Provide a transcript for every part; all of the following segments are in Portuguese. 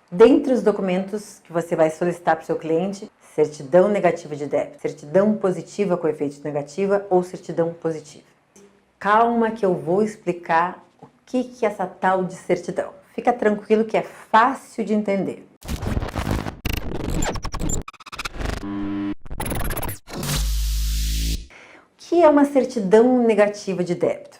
Dentre os documentos que você vai solicitar para o seu cliente, certidão negativa de débito, certidão positiva com efeito negativa ou certidão positiva. Calma que eu vou explicar o que é essa tal de certidão. Fica tranquilo que é fácil de entender. O que é uma certidão negativa de débito?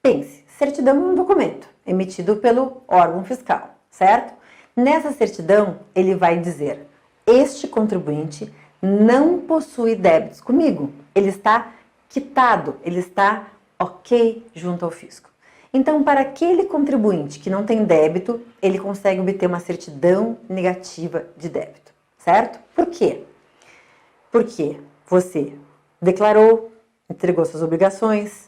Pense, certidão é um documento emitido pelo órgão fiscal, certo? Nessa certidão, ele vai dizer: este contribuinte não possui débitos comigo, ele está quitado, ele está ok junto ao fisco. Então, para aquele contribuinte que não tem débito, ele consegue obter uma certidão negativa de débito, certo? Por quê? Porque você declarou, entregou suas obrigações,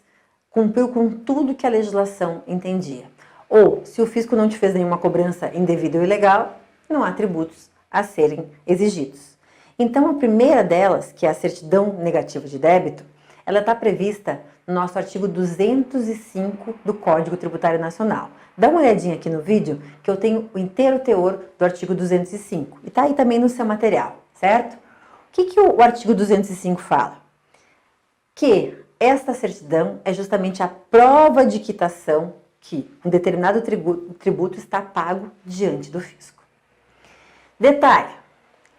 cumpriu com tudo que a legislação entendia. Ou, se o fisco não te fez nenhuma cobrança indevida ou ilegal, não há tributos a serem exigidos. Então, a primeira delas, que é a certidão negativa de débito, ela está prevista no nosso artigo 205 do Código Tributário Nacional. Dá uma olhadinha aqui no vídeo, que eu tenho o inteiro teor do artigo 205. E está aí também no seu material, certo? O que o artigo 205 fala? Que esta certidão é justamente a prova de quitação que um determinado tributo está pago diante do fisco. Detalhe,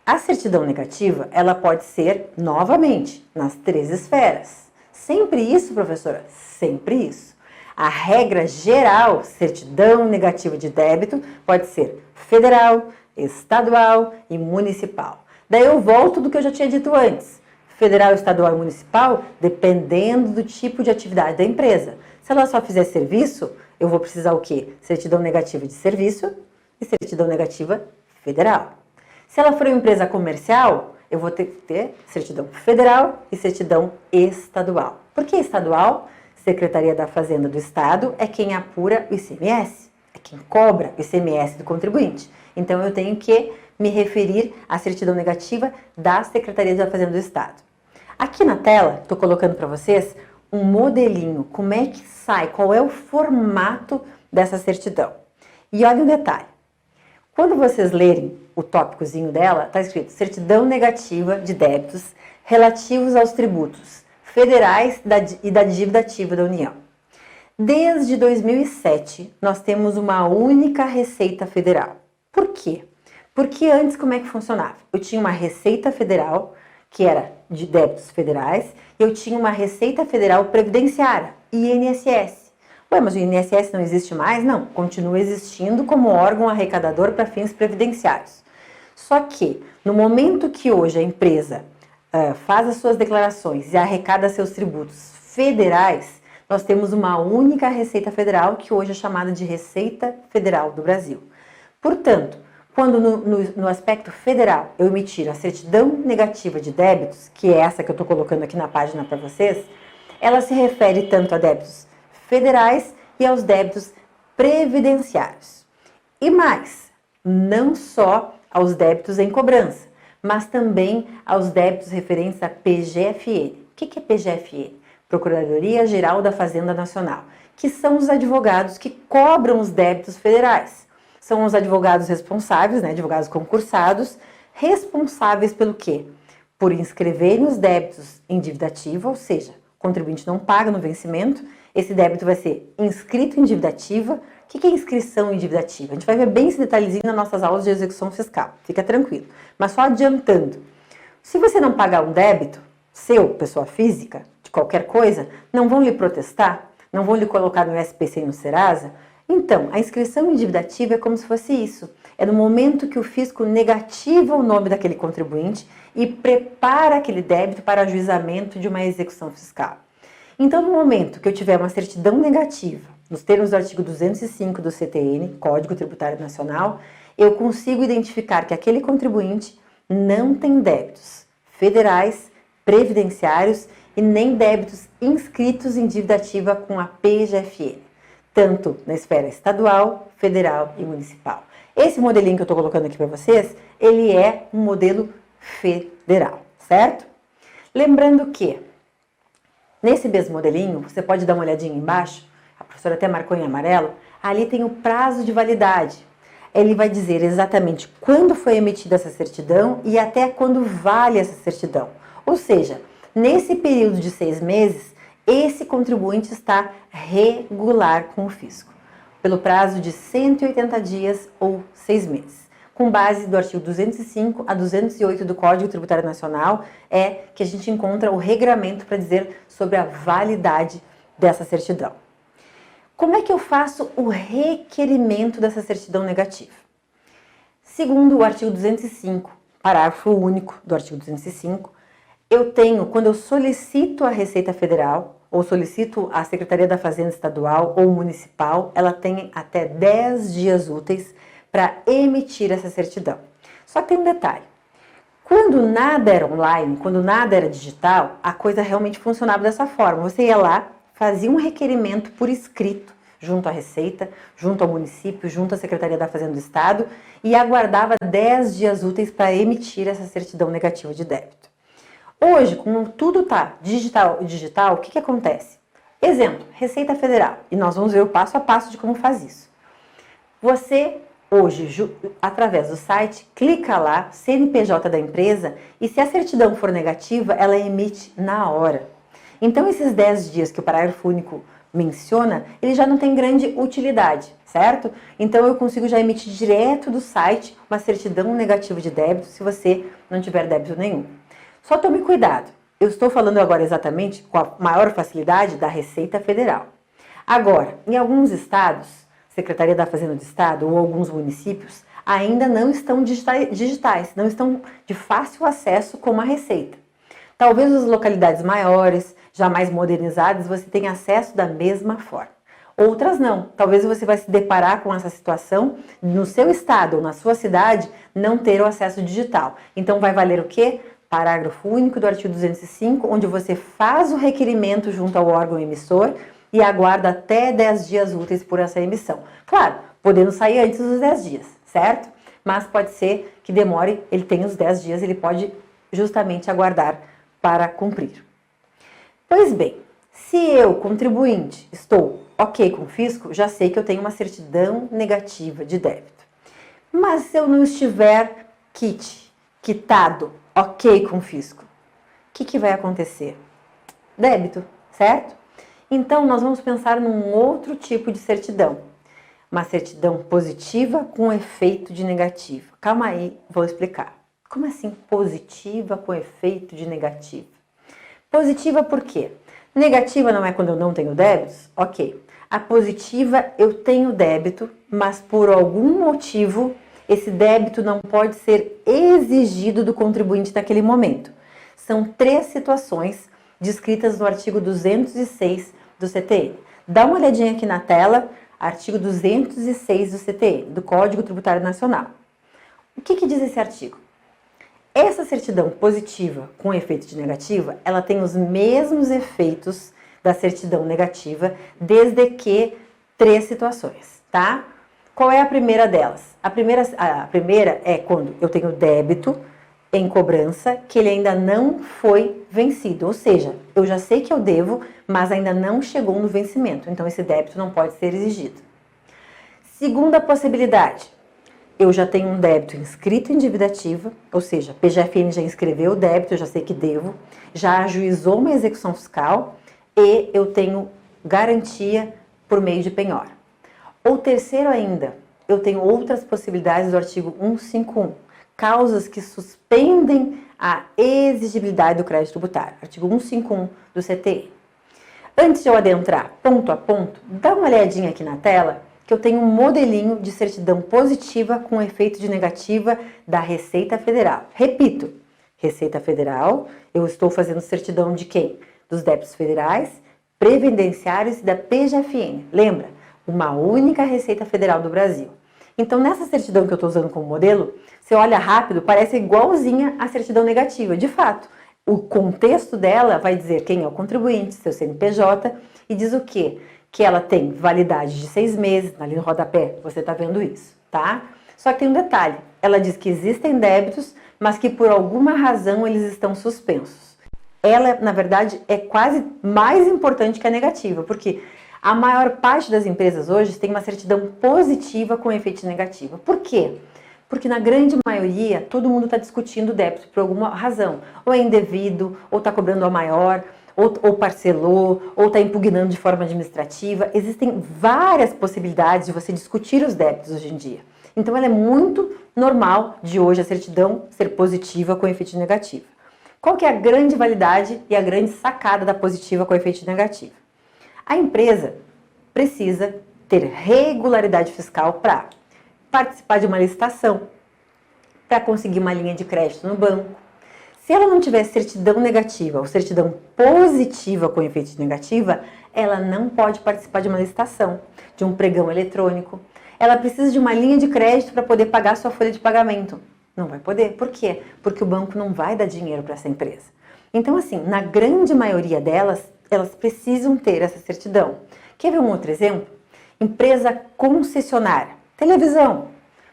a certidão negativa, ela pode ser, novamente, nas 3 esferas. Sempre isso, professora? Sempre isso. A regra geral, certidão negativa de débito, pode ser federal, estadual e municipal. Daí eu volto do que eu já tinha dito antes. Federal, estadual e municipal, dependendo do tipo de atividade da empresa. Se ela só fizer serviço, eu vou precisar o quê? Certidão negativa de serviço e certidão negativa federal. Se ela for uma empresa comercial, eu vou ter que ter certidão federal e certidão estadual. Por que estadual? Secretaria da Fazenda do Estado é quem apura o ICMS, é quem cobra o ICMS do contribuinte. Então, eu tenho que me referir à certidão negativa da Secretaria da Fazenda do Estado. Aqui na tela, estou colocando para vocês um modelinho, como é que sai, qual é o formato dessa certidão. E olha um detalhe, quando vocês lerem o tópicozinho dela, está escrito certidão negativa de débitos relativos aos tributos federais e da dívida ativa da União. Desde 2007, nós temos uma única Receita Federal. Por quê? Porque antes como é que funcionava? Eu tinha uma Receita Federal, que era de débitos federais, e eu tinha uma Receita Federal Previdenciária, INSS. Ué, mas o INSS não existe mais? Não, continua existindo como órgão arrecadador para fins previdenciários. Só que, no momento que hoje a empresa faz as suas declarações e arrecada seus tributos federais, nós temos uma única Receita Federal, que hoje é chamada de Receita Federal do Brasil. Portanto, quando no aspecto federal eu emitir a certidão negativa de débitos, que é essa que eu estou colocando aqui na página para vocês, ela se refere tanto a débitos federais e aos débitos previdenciários. E mais, não só aos débitos em cobrança, mas também aos débitos referentes a PGFN. O que é PGFN? Procuradoria Geral da Fazenda Nacional, que são os advogados que cobram os débitos federais. São os advogados responsáveis, advogados concursados, responsáveis pelo quê? Por inscreverem os débitos em dívida ativa, ou seja, o contribuinte não paga no vencimento, esse débito vai ser inscrito em dívida ativa. O que é inscrição em dívida ativa? A gente vai ver bem esse detalhezinho nas nossas aulas de execução fiscal, fica tranquilo. Mas só adiantando, se você não pagar um débito seu, pessoa física, de qualquer coisa, não vão lhe protestar, não vão lhe colocar no SPC e no Serasa. Então, a inscrição em dívida ativa é como se fosse isso. É no momento que o fisco negativa o nome daquele contribuinte e prepara aquele débito para ajuizamento de uma execução fiscal. Então, no momento que eu tiver uma certidão negativa, nos termos do artigo 205 do CTN, Código Tributário Nacional, eu consigo identificar que aquele contribuinte não tem débitos federais, previdenciários e nem débitos inscritos em dívida ativa com a PGFN, tanto na esfera estadual, federal e municipal. Esse modelinho que eu estou colocando aqui para vocês, ele é um modelo federal, certo? Lembrando que, nesse mesmo modelinho, você pode dar uma olhadinha embaixo, a professora até marcou em amarelo, ali tem o prazo de validade. ele vai dizer exatamente quando foi emitida essa certidão e até quando vale essa certidão. Ou seja, nesse período de 6 meses, esse contribuinte está regular com o fisco, pelo prazo de 180 dias ou 6 meses. Com base do artigo 205 a 208 do Código Tributário Nacional, é que a gente encontra o regramento para dizer sobre a validade dessa certidão. Como é que eu faço o requerimento dessa certidão negativa? Segundo o artigo 205, parágrafo único do artigo 205, eu tenho, quando eu solicito a Receita Federal, ou solicito a Secretaria da Fazenda Estadual ou Municipal, ela tem até 10 dias úteis para emitir essa certidão. Só que tem um detalhe. Quando nada era online, quando nada era digital, a coisa realmente funcionava dessa forma. Você ia lá, fazia um requerimento por escrito, junto à Receita, junto ao município, junto à Secretaria da Fazenda do Estado e aguardava 10 dias úteis para emitir essa certidão negativa de débito. Hoje, como tudo está digital, o que acontece? Exemplo, Receita Federal, e nós vamos ver o passo a passo de como faz isso. Você, hoje, através do site, clica lá, CNPJ da empresa, e se a certidão for negativa, ela emite na hora. Então, esses 10 dias que o parágrafo único menciona, ele já não tem grande utilidade, certo? Então, eu consigo já emitir direto do site uma certidão negativa de débito se você não tiver débito nenhum. Só tome cuidado, eu estou falando agora exatamente com a maior facilidade da Receita Federal. Agora, em alguns estados, Secretaria da Fazenda do Estado ou alguns municípios, ainda não estão digitais, não estão de fácil acesso como a Receita. Talvez as localidades maiores, já mais modernizadas, você tenha acesso da mesma forma. Outras não. Talvez você vai se deparar com essa situação no seu estado ou na sua cidade não ter o acesso digital. Então vai valer o quê? Parágrafo único do artigo 205, onde você faz o requerimento junto ao órgão emissor e aguarda até 10 dias úteis por essa emissão. Claro, podendo sair antes dos 10 dias, certo? Mas pode ser que demore, ele tem os 10 dias, ele pode justamente aguardar para cumprir. Pois bem, se eu, contribuinte, estou ok com o fisco, já sei que eu tenho uma certidão negativa de débito. Mas se eu não estiver quitado, ok com o fisco, o que vai acontecer? Débito, certo? Então, nós vamos pensar num outro tipo de certidão. Uma certidão positiva com efeito de negativo. Calma aí, vou explicar. Como assim positiva com efeito de negativo? Positiva por quê? Negativa não é quando eu não tenho débitos? Ok. A positiva eu tenho débito, mas por algum motivo esse débito não pode ser exigido do contribuinte naquele momento. São 3 situações descritas no artigo 206 do CTN. Dá uma olhadinha aqui na tela, artigo 206 do CTN, do Código Tributário Nacional. O que diz esse artigo? Essa certidão positiva com efeito de negativa, ela tem os mesmos efeitos da certidão negativa, desde que 3 situações, tá? Qual é a primeira delas? A primeira é quando eu tenho débito em cobrança que ele ainda não foi vencido, ou seja, eu já sei que eu devo, mas ainda não chegou no vencimento, então esse débito não pode ser exigido. Segunda possibilidade, eu já tenho um débito inscrito em dívida ativa, ou seja, PGFN já inscreveu o débito, eu já sei que devo, já ajuizou uma execução fiscal e eu tenho garantia por meio de penhora. Ou terceiro ainda, eu tenho outras possibilidades do artigo 151, causas que suspendem a exigibilidade do crédito tributário, artigo 151 do CTN. Antes de eu adentrar ponto a ponto, dá uma olhadinha aqui na tela que eu tenho um modelinho de certidão positiva com efeito de negativa da Receita Federal. Repito, Receita Federal, eu estou fazendo certidão de quem? Dos débitos federais, previdenciários e da PGFN. Lembra? Uma única Receita Federal do Brasil. Então, nessa certidão que eu estou usando como modelo, você olha rápido, parece igualzinha à certidão negativa. De fato, o contexto dela vai dizer quem é o contribuinte, seu CNPJ, e diz o quê? Que ela tem validade de 6 meses, ali no rodapé, você está vendo isso, tá? Só que tem um detalhe, ela diz que existem débitos, mas que por alguma razão eles estão suspensos. Ela, na verdade, é quase mais importante que a negativa, porque A maior parte das empresas hoje tem uma certidão positiva com efeito negativo. Por quê? Porque na grande maioria, todo mundo está discutindo o débito por alguma razão. Ou é indevido, ou está cobrando a maior, ou parcelou, ou está impugnando de forma administrativa. Existem várias possibilidades de você discutir os débitos hoje em dia. Então, ela é muito normal de hoje a certidão ser positiva com efeito negativo. Qual que é a grande validade e a grande sacada da positiva com efeito negativo? A empresa precisa ter regularidade fiscal para participar de uma licitação, para conseguir uma linha de crédito no banco. Se ela não tiver certidão negativa ou certidão positiva com efeito negativa, ela não pode participar de uma licitação, de um pregão eletrônico. Ela precisa de uma linha de crédito para poder pagar sua folha de pagamento. Não vai poder. Por quê? Porque o banco não vai dar dinheiro para essa empresa. Então, assim, na grande maioria delas, elas precisam ter essa certidão. Quer ver um outro exemplo? Empresa concessionária. Televisão.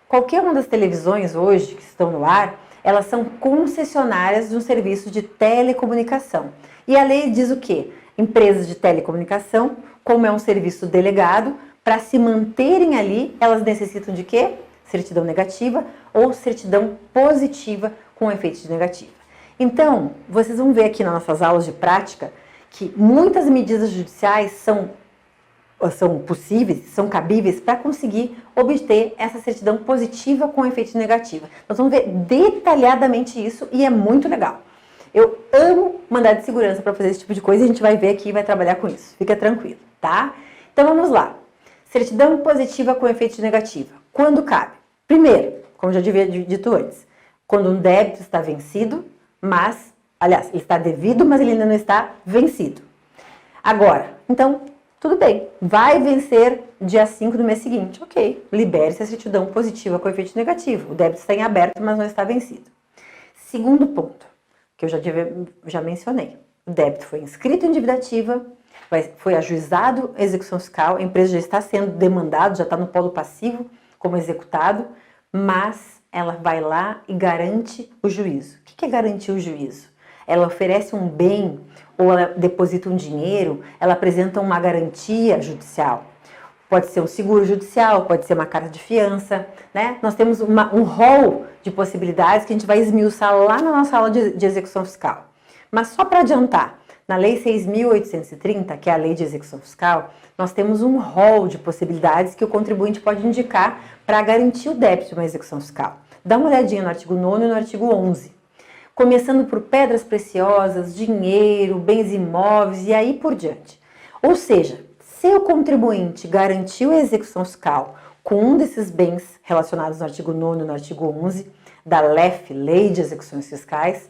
Qualquer uma das televisões hoje que estão no ar, elas são concessionárias de um serviço de telecomunicação. E a lei diz o quê? Empresas de telecomunicação, como é um serviço delegado, para se manterem ali, elas necessitam de quê? Certidão negativa ou certidão positiva com efeito de negativa. Então, vocês vão ver aqui nas nossas aulas de prática que muitas medidas judiciais são possíveis, são cabíveis para conseguir obter essa certidão positiva com efeito negativa. Nós vamos ver detalhadamente isso e é muito legal. Eu amo mandado de segurança para fazer esse tipo de coisa e a gente vai ver aqui e vai trabalhar com isso. Fica tranquilo, tá? Então vamos lá. Certidão positiva com efeito negativo. Quando cabe? Primeiro, como já havia dito antes, quando um débito está vencido, ele está devido, mas ele ainda não está vencido. Agora, então, tudo bem, vai vencer dia 5 do mês seguinte. Ok, libere-se a certidão positiva com efeito negativo. O débito está em aberto, mas não está vencido. Segundo ponto, que eu já mencionei. O débito foi inscrito em dívida ativa, foi ajuizado a execução fiscal, a empresa já está sendo demandada, já está no polo passivo como executado, mas ela vai lá e garante o juízo. O que é garantir o juízo? Ela oferece um bem ou ela deposita um dinheiro, ela apresenta uma garantia judicial. Pode ser um seguro judicial, pode ser uma carta de fiança, né? Nós temos um rol de possibilidades que a gente vai esmiuçar lá na nossa aula de execução fiscal. Mas só para adiantar, na Lei 6.830, que é a Lei de Execução Fiscal, nós temos um rol de possibilidades que o contribuinte pode indicar para garantir o débito de uma execução fiscal. Dá uma olhadinha no artigo 9º e no artigo 11. Começando por pedras preciosas, dinheiro, bens imóveis e aí por diante. Ou seja, se o contribuinte garantiu a execução fiscal com um desses bens relacionados no artigo 9º e no artigo 11 da LEF, Lei de Execuções Fiscais,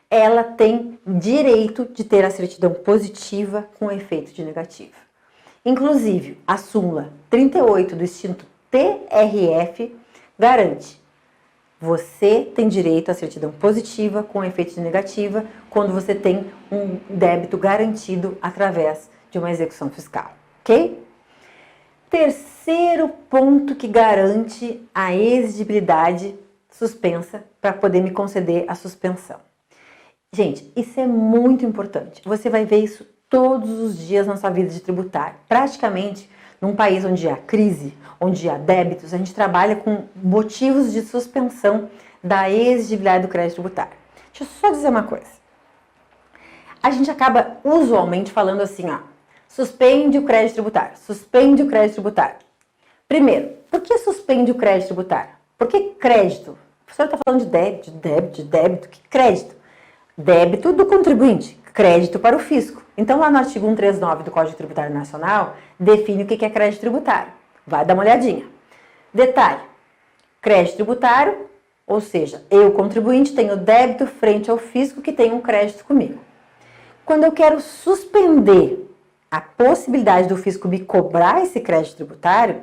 ela tem direito de ter a certidão positiva com efeito de negativo. Inclusive, a súmula 38 do extinto TRF garante: você tem direito à certidão positiva com efeito de negativa quando você tem um débito garantido através de uma execução fiscal, ok? Terceiro ponto que garante a exigibilidade suspensa para poder me conceder a suspensão. Gente, isso é muito importante. Você vai ver isso todos os dias na sua vida de tributário. Praticamente, num país onde há crise, onde há débitos, a gente trabalha com motivos de suspensão da exigibilidade do crédito tributário. Deixa eu só dizer uma coisa. A gente acaba usualmente falando assim, suspende o crédito tributário, suspende o crédito tributário. Primeiro, por que suspende o crédito tributário? Por que crédito? O professor está falando de débito, que crédito? Débito do contribuinte, crédito para o fisco. Então, lá no artigo 139 do Código Tributário Nacional, define o que é crédito tributário. Vai dar uma olhadinha. Detalhe, crédito tributário, ou seja, eu, contribuinte, tenho débito frente ao fisco que tem um crédito comigo. Quando eu quero suspender a possibilidade do fisco me cobrar esse crédito tributário,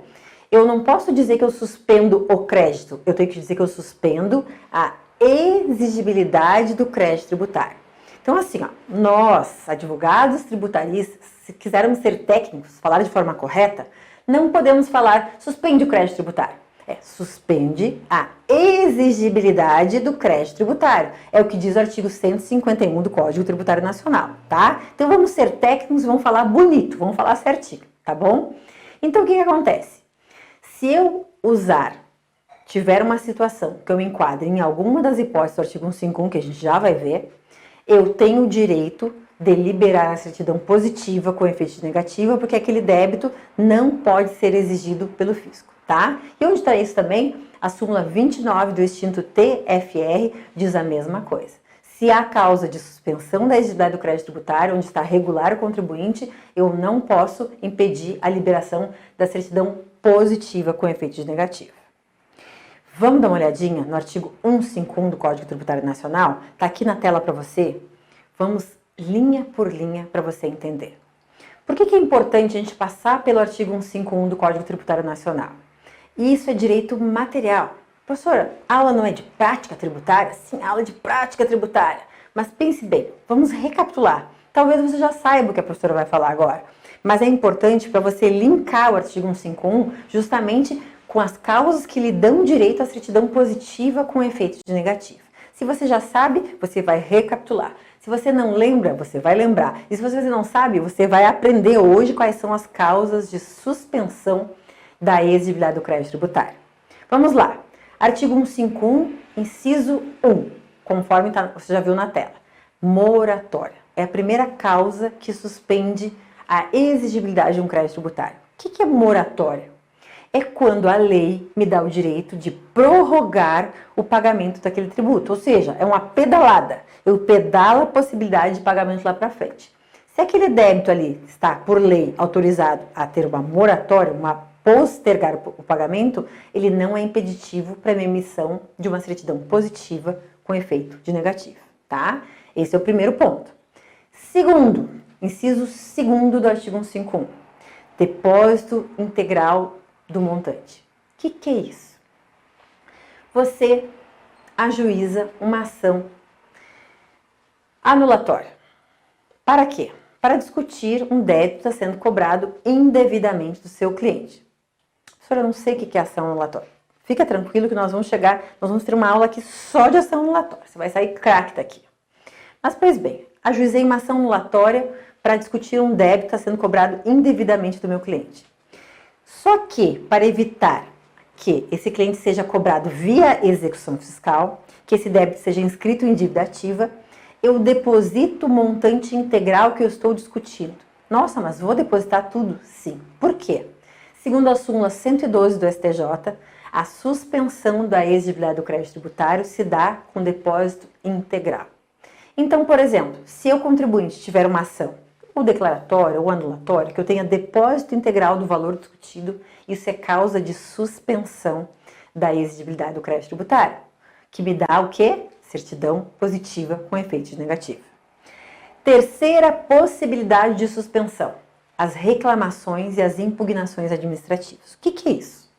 eu não posso dizer que eu suspendo o crédito, eu tenho que dizer que eu suspendo a exigibilidade do crédito tributário. Então, assim, nós, advogados tributaristas, se quisermos ser técnicos, falar de forma correta, não podemos falar suspende o crédito tributário. Suspende a exigibilidade do crédito tributário. É o que diz o artigo 151 do Código Tributário Nacional, tá? Então, vamos ser técnicos e vamos falar bonito, vamos falar certinho, tá bom? Então, o que acontece? Se eu tiver uma situação que eu me enquadre em alguma das hipóteses do artigo 151, que a gente já vai ver, eu tenho o direito de liberar a certidão positiva com efeito negativo, porque aquele débito não pode ser exigido pelo fisco, tá? E onde está isso também? A súmula 29 do extinto TFR diz a mesma coisa. Se há causa de suspensão da exigibilidade do crédito tributário, onde está regular o contribuinte, eu não posso impedir a liberação da certidão positiva com efeito negativo. Vamos dar uma olhadinha no artigo 151 do Código Tributário Nacional? Está aqui na tela para você. Vamos linha por linha para você entender. Por que é importante a gente passar pelo artigo 151 do Código Tributário Nacional? Isso é direito material. Professora, aula não é de prática tributária? Sim, aula de prática tributária. Mas pense bem, vamos recapitular. Talvez você já saiba o que a professora vai falar agora, mas é importante para você linkar o artigo 151 justamente com as causas que lhe dão direito à certidão positiva com efeito de negativo. Se você já sabe, você vai recapitular. Se você não lembra, você vai lembrar. E se você não sabe, você vai aprender hoje quais são as causas de suspensão da exigibilidade do crédito tributário. Vamos lá. Artigo 151, inciso 1, conforme você já viu na tela. Moratória. É a primeira causa que suspende a exigibilidade de um crédito tributário. O que é moratória? É quando a lei me dá o direito de prorrogar o pagamento daquele tributo. Ou seja, é uma pedalada. Eu pedalo a possibilidade de pagamento lá para frente. Se aquele débito ali está, por lei, autorizado a ter uma moratória, postergar o pagamento, ele não é impeditivo para a emissão de uma certidão positiva com efeito de negativo, tá? Esse é o primeiro ponto. Segundo, inciso 2º do artigo 151, depósito integral do montante. O que é isso? Você ajuiza uma ação anulatória. Para quê? Para discutir um débito que está sendo cobrado indevidamente do seu cliente. Professora, eu não sei o que é ação anulatória. Fica tranquilo que nós vamos ter uma aula aqui só de ação anulatória. Você vai sair craque daqui. Mas, pois bem, ajuizei uma ação anulatória para discutir um débito que está sendo cobrado indevidamente do meu cliente. Só que, para evitar que esse cliente seja cobrado via execução fiscal, que esse débito seja inscrito em dívida ativa, eu deposito o montante integral que eu estou discutindo. Nossa, mas vou depositar tudo? Sim. Por quê? Segundo a súmula 112 do STJ, a suspensão da exigibilidade do crédito tributário se dá com depósito integral. Então, por exemplo, se eu contribuinte tiver uma ação, ou declaratória ou anulatória, que eu tenha depósito integral do valor discutido, isso é causa de suspensão da exigibilidade do crédito tributário, que me dá o quê? Certidão positiva com efeito negativo. Terceira possibilidade de suspensão: as reclamações e as impugnações administrativas. O que é isso?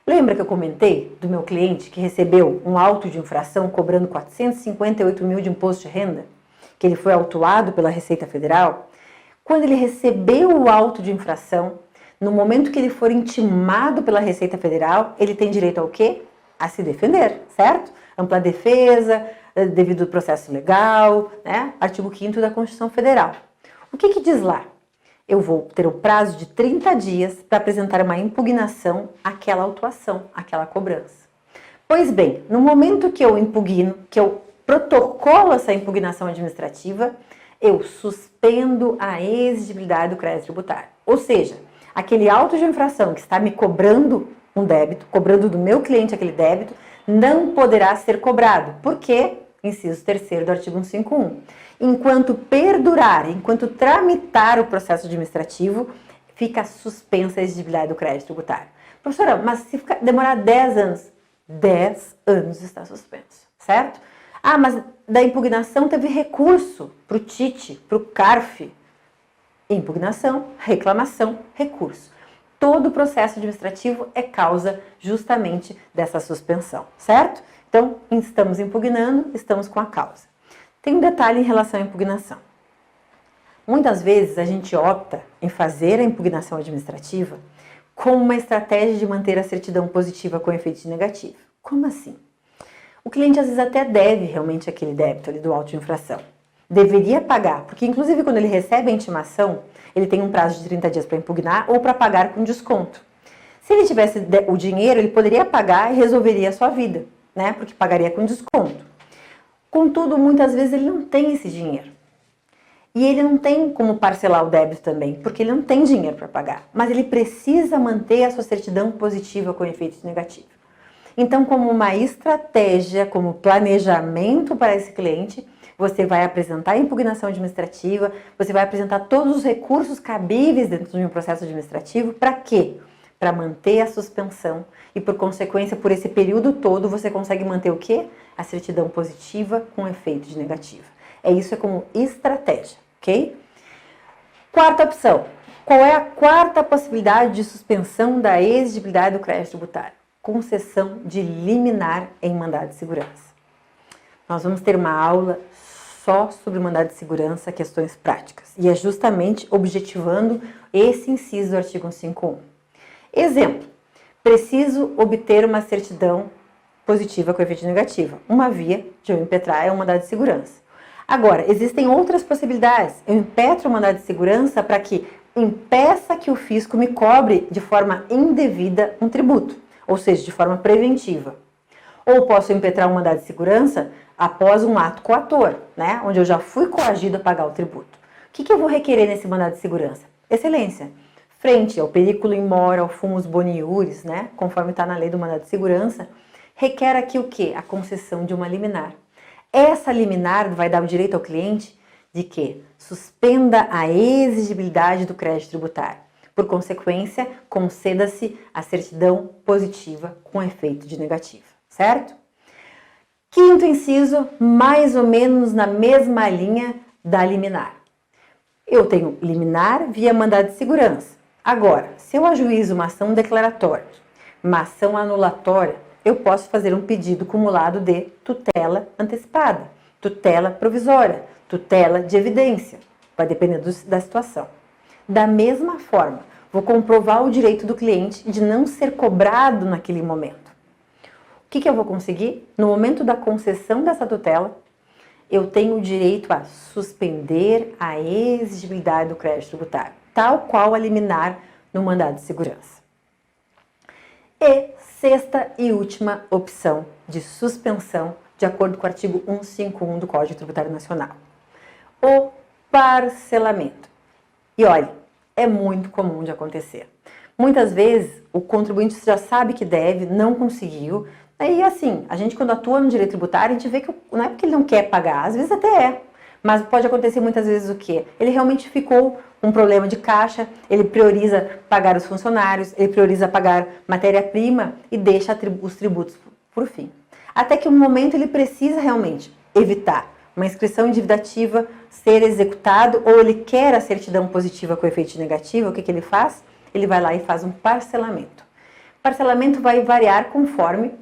Lembra que eu comentei do meu cliente que recebeu um auto de infração cobrando 458 mil de imposto de renda? Que ele foi autuado pela Receita Federal? Quando ele recebeu o auto de infração, no momento que ele for intimado pela Receita Federal, ele tem direito ao quê? A se defender, certo? Ampla defesa, devido ao processo legal, né? Artigo 5º da Constituição Federal. O que diz lá? Eu vou ter o prazo de 30 dias para apresentar uma impugnação àquela autuação, àquela cobrança. Pois bem, no momento que eu impugno, que eu protocolo essa impugnação administrativa, eu suspendo a exigibilidade do crédito tributário. Ou seja, aquele auto de infração que está me cobrando um débito, cobrando do meu cliente aquele débito, não poderá ser cobrado. Por quê? Inciso 3º do artigo 151. Enquanto perdurar, enquanto tramitar o processo administrativo, fica suspensa a exigibilidade do crédito tributário. Professora, mas se demorar 10 anos, 10 anos está suspenso, certo? Ah, mas da impugnação teve recurso para o TIT, para o CARF. Impugnação, reclamação, recurso. Todo o processo administrativo é causa justamente dessa suspensão, certo? Então, estamos impugnando, estamos com a causa. Tem um detalhe em relação à impugnação. Muitas vezes a gente opta em fazer a impugnação administrativa como uma estratégia de manter a certidão positiva com efeito negativo. Como assim? O cliente às vezes até deve realmente aquele débito ali do auto de infração, deveria pagar, porque inclusive quando ele recebe a intimação, ele tem um prazo de 30 dias para impugnar ou para pagar com desconto. Se ele tivesse o dinheiro, ele poderia pagar e resolveria a sua vida, né? Porque pagaria com desconto. Contudo, muitas vezes ele não tem esse dinheiro. E ele não tem como parcelar o débito também, porque ele não tem dinheiro para pagar. Mas ele precisa manter a sua certidão positiva com efeito negativo. Então, como uma estratégia, como planejamento para esse cliente, você vai apresentar a impugnação administrativa, você vai apresentar todos os recursos cabíveis dentro de um processo administrativo. Para quê? Para manter a suspensão e, por consequência, por esse período todo, você consegue manter o quê? A certidão positiva com efeito de negativa. Isso é como estratégia, ok? Quarta opção. Qual é a quarta possibilidade de suspensão da exigibilidade do crédito tributário? Concessão de liminar em mandado de segurança. Nós vamos ter uma aula só sobre mandado de segurança, questões práticas. E é justamente objetivando esse inciso do artigo 151. Exemplo, preciso obter uma certidão positiva com efeito negativo. Uma via de eu impetrar é um mandado de segurança. Agora, existem outras possibilidades. Eu impetro o mandado de segurança para que impeça que o fisco me cobre de forma indevida um tributo, ou seja, de forma preventiva. Ou posso impetrar um mandado de segurança após um ato coator, né, onde eu já fui coagido a pagar o tributo. O que eu vou requerer nesse mandado de segurança? Excelência. Frente ao periculo in mora, ao fumus boni iuris, né, conforme está na lei do mandado de segurança, requer aqui o quê? A concessão de uma liminar. Essa liminar vai dar o direito ao cliente de que suspenda a exigibilidade do crédito tributário. Por consequência, conceda-se a certidão positiva com efeito de negativa, certo? Quinto inciso, mais ou menos na mesma linha da liminar. Eu tenho liminar via mandado de segurança. Agora, se eu ajuizo uma ação declaratória, uma ação anulatória, eu posso fazer um pedido cumulado de tutela antecipada, tutela provisória, tutela de evidência. Vai depender da situação. Da mesma forma, vou comprovar o direito do cliente de não ser cobrado naquele momento. O que eu vou conseguir? No momento da concessão dessa tutela, eu tenho o direito a suspender a exigibilidade do crédito tributário, tal qual a liminar no mandado de segurança. E sexta e última opção de suspensão, de acordo com o artigo 151 do Código Tributário Nacional. O parcelamento. E olha, é muito comum de acontecer. Muitas vezes o contribuinte já sabe que deve, não conseguiu. Aí assim, a gente quando atua no direito tributário, a gente vê que não é porque ele não quer pagar, às vezes até é. Mas pode acontecer muitas vezes o quê? Ele realmente ficou com um problema de caixa, ele prioriza pagar os funcionários, ele prioriza pagar matéria-prima e deixa os tributos por fim. Até que um momento ele precisa realmente evitar uma inscrição endividativa ser executado ou ele quer a certidão positiva com efeito negativo, o que ele faz? Ele vai lá e faz um parcelamento. O parcelamento vai variar conforme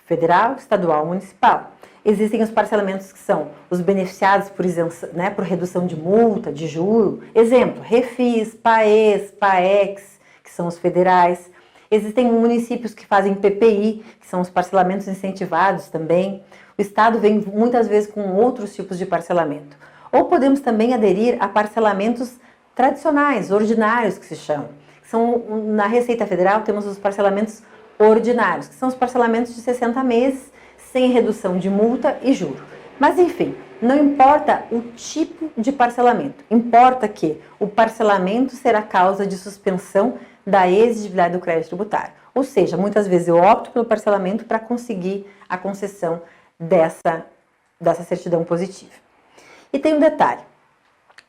federal, estadual, municipal. Existem os parcelamentos que são os beneficiados por isenção, né, por redução de multa, de juro. Exemplo, Refis, PAES, PAEX, que são os federais. Existem municípios que fazem PPI, que são os parcelamentos incentivados também. O Estado vem muitas vezes com outros tipos de parcelamento. Ou podemos também aderir a parcelamentos tradicionais, ordinários que se chamam. Na Receita Federal temos os parcelamentos ordinários, que são os parcelamentos de 60 meses, sem redução de multa e juro. Mas enfim, não importa o tipo de parcelamento, importa que o parcelamento será causa de suspensão da exigibilidade do crédito tributário. Ou seja, muitas vezes eu opto pelo parcelamento para conseguir a concessão dessa certidão positiva. E tem um detalhe,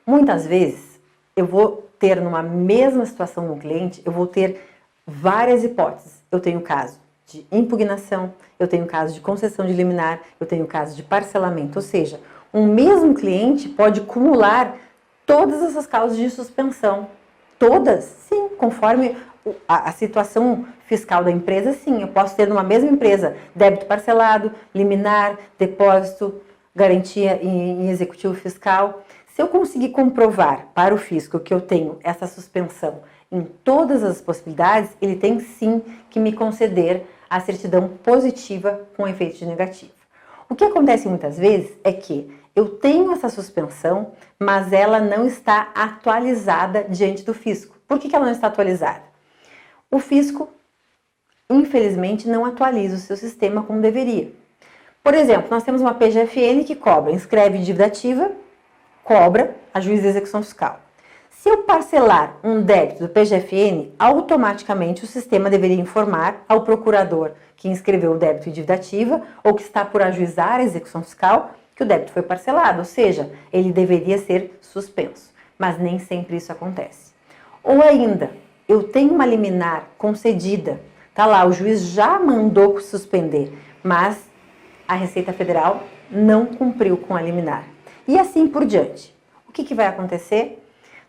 muitas vezes eu vou ter numa mesma situação no cliente, eu vou ter várias hipóteses. Eu tenho caso de impugnação, eu tenho caso de concessão de liminar, eu tenho caso de parcelamento, ou seja, um mesmo cliente pode acumular todas essas causas de suspensão. Todas? Sim, conforme a situação fiscal da empresa, sim. Eu posso ter numa mesma empresa débito parcelado, liminar, depósito, garantia em executivo fiscal. Se eu conseguir comprovar para o fisco que eu tenho essa suspensão em todas as possibilidades, ele tem sim que me conceder a certidão positiva com efeito negativo. O que acontece muitas vezes é que eu tenho essa suspensão, mas ela não está atualizada diante do fisco. Por que ela não está atualizada? O fisco, infelizmente, não atualiza o seu sistema como deveria. Por exemplo, nós temos uma PGFN que cobra, inscreve dívida ativa, cobra a juiz de execução fiscal. Se eu parcelar um débito do PGFN, automaticamente o sistema deveria informar ao procurador que inscreveu o débito de dívida ativa ou que está por ajuizar a execução fiscal que o débito foi parcelado, ou seja, ele deveria ser suspenso, mas nem sempre isso acontece. Ou ainda, eu tenho uma liminar concedida, tá lá, o juiz já mandou suspender, mas a Receita Federal não cumpriu com a liminar. E assim por diante. O que vai acontecer?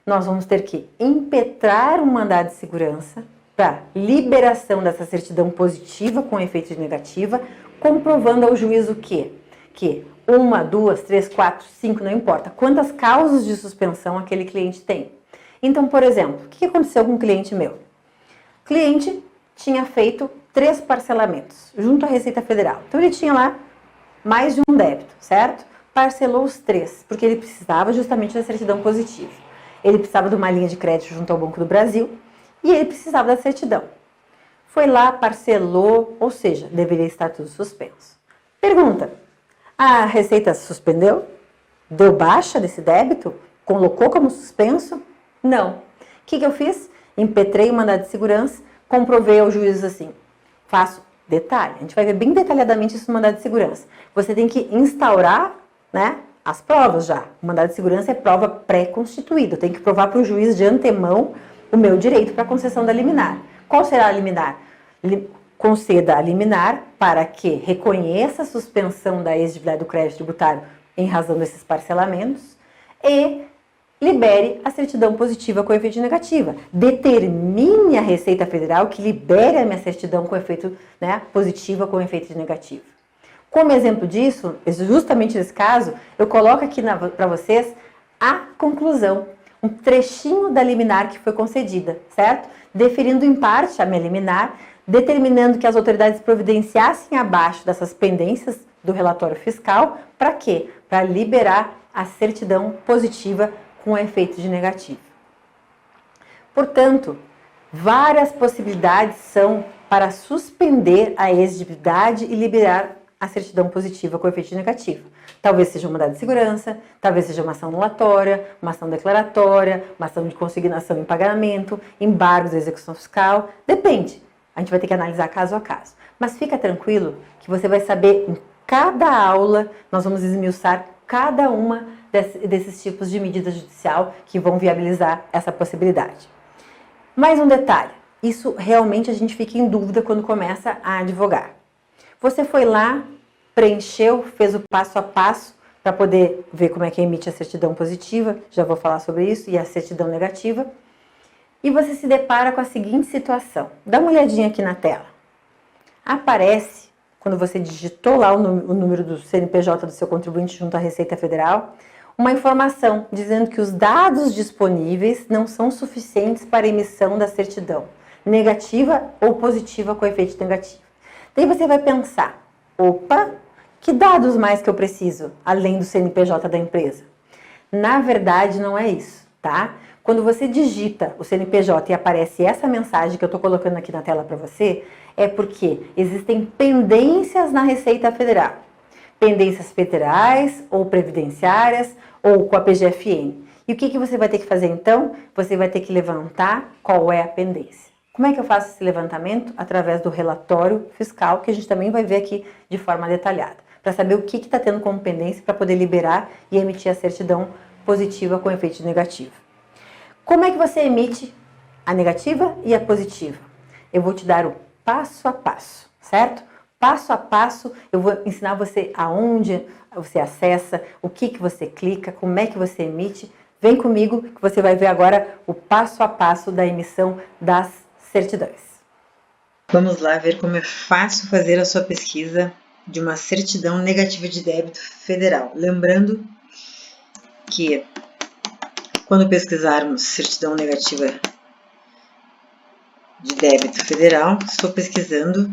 Nós vamos ter que impetrar um mandado de segurança para liberação dessa certidão positiva com efeito de negativa, comprovando ao juiz o quê? Que 1, 2, 3, 4, 5, não importa quantas causas de suspensão aquele cliente tem. Então, por exemplo, o que aconteceu com um cliente meu? O cliente tinha feito 3 parcelamentos junto à Receita Federal. Então, ele tinha lá mais de um débito, certo? Parcelou os 3, porque ele precisava justamente da certidão positiva. Ele precisava de uma linha de crédito junto ao Banco do Brasil e ele precisava da certidão. Foi lá, parcelou, ou seja, deveria estar tudo suspenso. Pergunta, a Receita suspendeu? Deu baixa desse débito? Colocou como suspenso? Não. O que eu fiz? Impetrei o mandado de segurança, comprovei ao juiz assim, faço detalhe, a gente vai ver bem detalhadamente isso no mandado de segurança. Você tem que instaurar, né, as provas já. O mandado de segurança é prova pré-constituída. Eu tenho que provar para o juiz de antemão o meu direito para a concessão da liminar. Qual será a liminar? Conceda a liminar para que reconheça a suspensão da exigibilidade do crédito tributário em razão desses parcelamentos e libere a certidão positiva com efeito negativa. Determine a Receita Federal que libere a minha certidão com efeito, né, positiva com efeito negativo. Como exemplo disso, justamente nesse caso, eu coloco aqui para vocês a conclusão, um trechinho da liminar que foi concedida, certo? Deferindo em parte a minha liminar, determinando que as autoridades providenciassem abaixo dessas pendências do relatório fiscal, para quê? Para liberar a certidão positiva com efeito de negativo. Portanto, várias possibilidades são para suspender a exigibilidade e liberar a certidão positiva com efeito negativo. Talvez seja um mandado de segurança, talvez seja uma ação anulatória, uma ação declaratória, uma ação de consignação em pagamento, embargos da execução fiscal, depende. A gente vai ter que analisar caso a caso. Mas fica tranquilo que você vai saber em cada aula, nós vamos esmiuçar cada uma desses tipos de medida judicial que vão viabilizar essa possibilidade. Mais um detalhe, isso realmente a gente fica em dúvida quando começa a advogar. Você foi lá, preencheu, fez o passo a passo para poder ver como é que emite a certidão positiva, já vou falar sobre isso, e a certidão negativa. E você se depara com a seguinte situação. Dá uma olhadinha aqui na tela. Aparece, quando você digitou lá o número do CNPJ do seu contribuinte junto à Receita Federal, uma informação dizendo que os dados disponíveis não são suficientes para a emissão da certidão negativa ou positiva com efeito negativo. Daí você vai pensar, opa, que dados mais que eu preciso, além do CNPJ da empresa? Na verdade, não é isso, tá? Quando você digita o CNPJ e aparece essa mensagem que eu estou colocando aqui na tela para você, é porque existem pendências na Receita Federal. Pendências federais ou previdenciárias ou com a PGFN. E o que você vai ter que fazer então? Você vai ter que levantar qual é a pendência. Como é que eu faço esse levantamento? Através do relatório fiscal, que a gente também vai ver aqui de forma detalhada, para saber o que está tendo como pendência para poder liberar e emitir a certidão positiva com efeito negativo. Como é que você emite a negativa e a positiva? Eu vou te dar o passo a passo, certo? Passo a passo, eu vou ensinar você aonde você acessa, o que você clica, como é que você emite. Vem comigo que você vai ver agora o passo a passo da emissão das certidões. Vamos lá ver como é fácil fazer a sua pesquisa de uma certidão negativa de débito federal. Lembrando que quando pesquisarmos certidão negativa de débito federal, estou pesquisando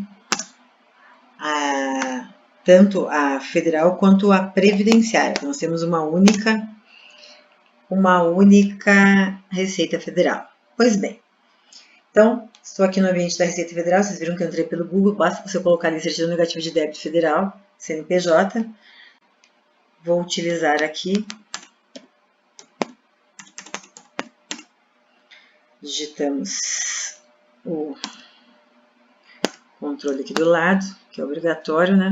tanto a federal quanto a previdenciária. Nós temos uma única Receita Federal. Pois bem, então, estou aqui no ambiente da Receita Federal, vocês viram que eu entrei pelo Google, basta você colocar ali certidão negativa de débito federal, CNPJ. Vou utilizar aqui, digitamos o controle aqui do lado, que é obrigatório, né?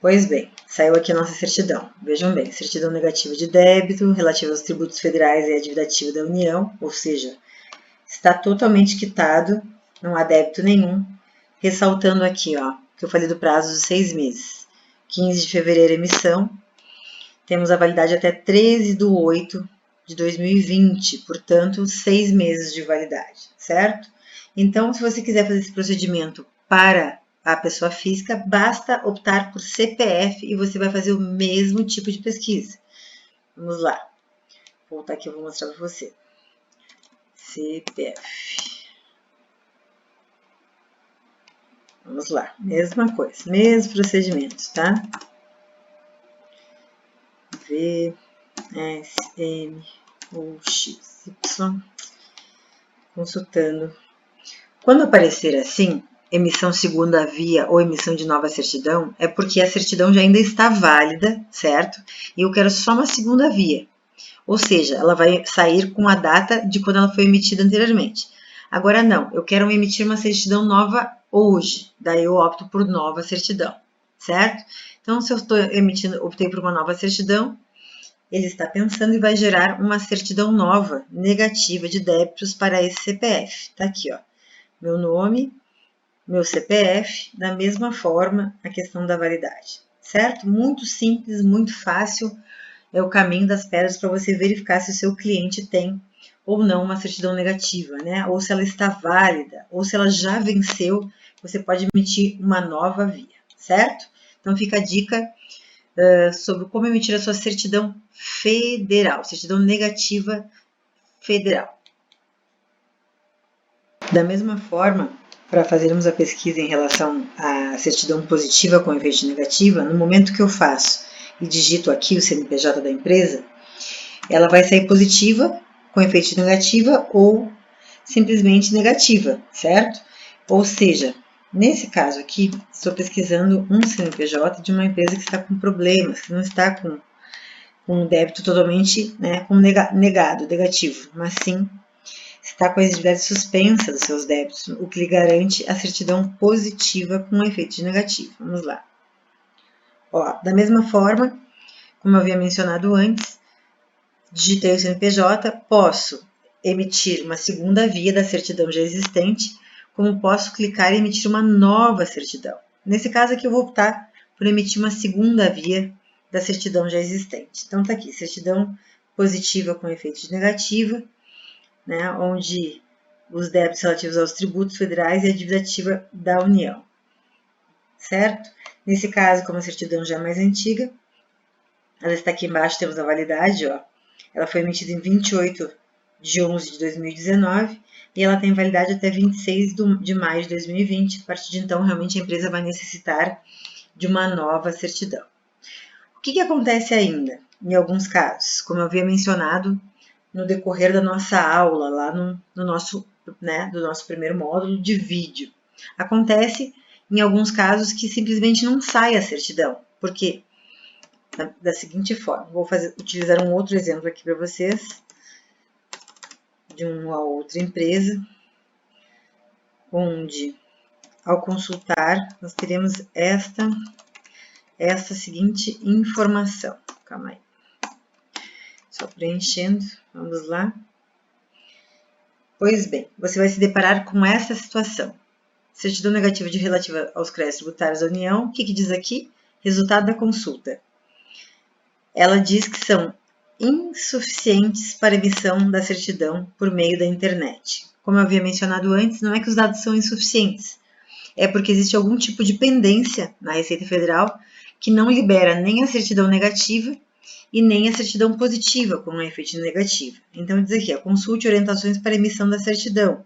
Pois bem, saiu aqui a nossa certidão. Vejam bem, certidão negativa de débito relativa aos tributos federais e a dívida ativa da União, ou seja, está totalmente quitado, não há débito nenhum. Ressaltando aqui, ó, que eu falei do prazo de 6 meses. 15 de fevereiro, emissão. Temos a validade até 13/8/2020, portanto, 6 meses de validade, certo? Então, se você quiser fazer esse procedimento para a pessoa física, basta optar por CPF e você vai fazer o mesmo tipo de pesquisa. Vamos lá. Vou voltar aqui, eu vou mostrar para você. CPF. Vamos lá, mesma coisa, mesmo procedimento, tá? V, S, M, ou X, Y. Consultando. Quando aparecer assim, emissão segunda via ou emissão de nova certidão, é porque a certidão já ainda está válida, certo? E eu quero só uma segunda via. Ou seja, ela vai sair com a data de quando ela foi emitida anteriormente. Agora não, eu quero emitir uma certidão nova hoje, daí eu opto por nova certidão, certo? Então, se eu estou optei por uma nova certidão, ele está pensando e vai gerar uma certidão nova, negativa de débitos para esse CPF. Tá aqui, ó, meu nome, meu CPF, da mesma forma a questão da validade, certo? Muito simples, muito fácil, é o caminho das pedras para você verificar se o seu cliente tem ou não uma certidão negativa, né? Ou se ela está válida, ou se ela já venceu, você pode emitir uma nova via, certo? Então fica a dica sobre como emitir a sua certidão federal, certidão negativa federal. Da mesma forma, para fazermos a pesquisa em relação à certidão positiva com efeito negativa, no momento que eu faço e digito aqui o CNPJ da empresa, ela vai sair positiva com efeito negativa ou simplesmente negativa, certo? Ou seja, nesse caso aqui, estou pesquisando um CNPJ de uma empresa que está com problemas, que não está com um débito totalmente negado, negativo, mas sim está com a exigibilidade suspensa dos seus débitos, o que lhe garante a certidão positiva com efeito de negativo. Vamos lá. Ó, da mesma forma, como eu havia mencionado antes, digitei o CNPJ, posso emitir uma segunda via da certidão já existente, como posso clicar e emitir uma nova certidão. Nesse caso aqui eu vou optar por emitir uma segunda via da certidão já existente. Então tá aqui, certidão positiva com efeito de negativa, né, onde os débitos relativos aos tributos federais e a dívida ativa da União, certo? Nesse caso, como a certidão já é mais antiga, ela está aqui embaixo, temos a validade, ó. Ela foi emitida em 28/11/2019 e ela tem validade até 26 de maio de 2020. A partir de então, realmente a empresa vai necessitar de uma nova certidão. O que acontece ainda, em alguns casos? Como eu havia mencionado no decorrer da nossa aula, lá do nosso primeiro módulo de vídeo. Acontece, em alguns casos, que simplesmente não sai a certidão. Por quê? Da seguinte forma, vou utilizar um outro exemplo aqui para vocês, de uma outra empresa, onde, ao consultar, nós teremos esta seguinte informação. Calma aí. Só preenchendo, vamos lá. Pois bem, você vai se deparar com essa situação. Certidão negativa relativa aos créditos tributários da União. O que diz aqui? Resultado da consulta. Ela diz que são insuficientes para emissão da certidão por meio da internet. Como eu havia mencionado antes, não é que os dados são insuficientes, é porque existe algum tipo de pendência na Receita Federal que não libera nem a certidão negativa e nem a certidão positiva com efeito negativo. Então, diz aqui, consulte orientações para emissão da certidão.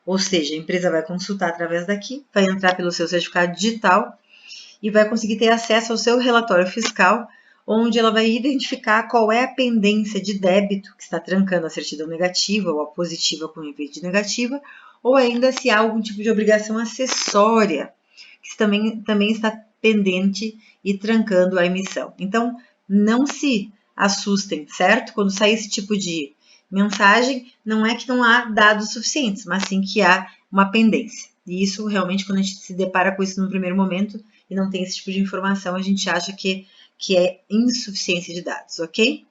Ou seja, a empresa vai consultar através daqui, vai entrar pelo seu certificado digital e vai conseguir ter acesso ao seu relatório fiscal, onde ela vai identificar qual é a pendência de débito que está trancando a certidão negativa ou a positiva com efeito de negativa, ou ainda se há algum tipo de obrigação acessória que também está pendente e trancando a emissão. Então, não se assustem, certo? Quando sair esse tipo de mensagem, não é que não há dados suficientes, mas sim que há uma pendência. E isso, realmente, quando a gente se depara com isso no primeiro momento e não tem esse tipo de informação, a gente acha que é insuficiência de dados, ok?